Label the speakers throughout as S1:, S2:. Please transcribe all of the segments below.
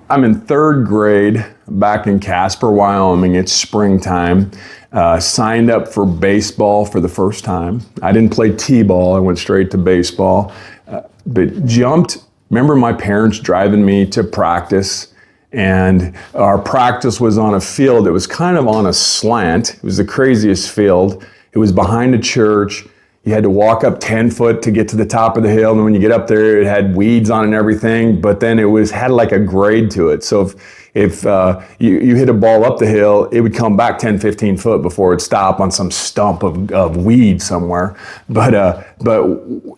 S1: I'm in third grade back in Casper, Wyoming. It's springtime. Signed up for baseball for the first time. I didn't play t-ball. I went straight to baseball. But jumped. Remember my parents driving me to practice, and our practice was on a field that was kind of on a slant. It was the craziest field. It was behind a church. You had to walk up 10 foot to get to the top of the hill. And when you get up there, it had weeds on it and everything, but then had like a grade to it. So if you hit a ball up the hill, it would come back 10, 15 foot before it'd stop on some stump of weed somewhere. But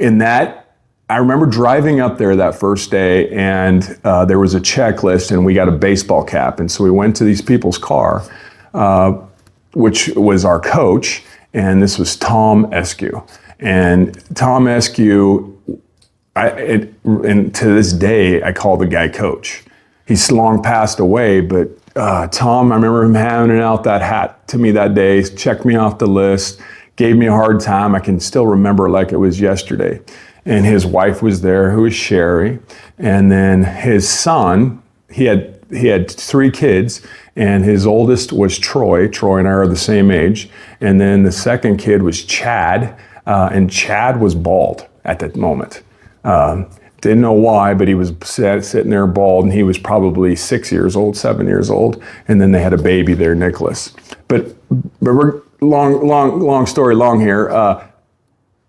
S1: in that, I remember driving up there that first day, and there was a checklist, and we got a baseball cap. And so we went to these people's car, which was our coach. And this was Tom Eskew. And Tom Eskew, and to this day, I call the guy coach. He's long passed away, but Tom, I remember him handing out that hat to me that day, checked me off the list, gave me a hard time. I can still remember it like it was yesterday. And his wife was there, who was Sherry. And then his son, he had three kids, and his oldest was Troy. Troy and I are the same age. And then the second kid was Chad, and Chad was bald at that moment. Didn't know why, but he was sitting there bald, and he was probably 6 years old, 7 years old. And then they had a baby there, Nicholas. But we're long story long here.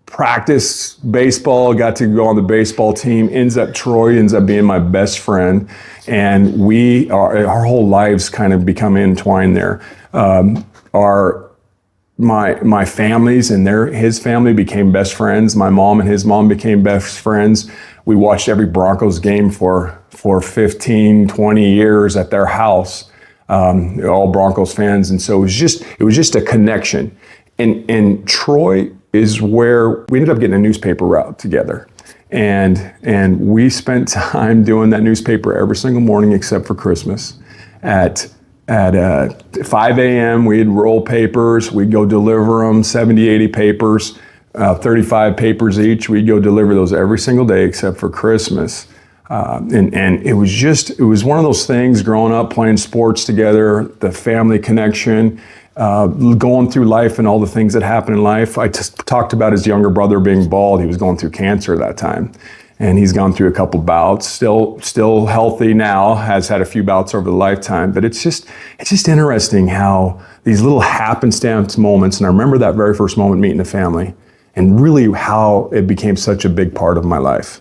S1: Practice baseball, got to go on the baseball team. Troy ends up being my best friend, and our whole lives kind of become entwined there. My families and his family became best friends. My mom and his mom became best friends. We watched every Broncos game for 15, 20 years at their house. All Broncos fans, and so it was just a connection. And Troy is where we ended up getting a nuspaper route together. And we spent time doing that newspaper every single morning except for Christmas. At 5 a.m., we'd roll papers. We'd go deliver them, 70, 80 papers, 35 papers each. We'd go deliver those every single day except for Christmas. And it was one of those things growing up, playing sports together, the family connection, going through life and all the things that happen in life. I just talked about his younger brother being bald. He was going through cancer at that time, and he's gone through a couple bouts, still healthy now, has had a few bouts over the lifetime. But it's just interesting how these little happenstance moments, and I remember that very first moment meeting the family, and really how it became such a big part of my life.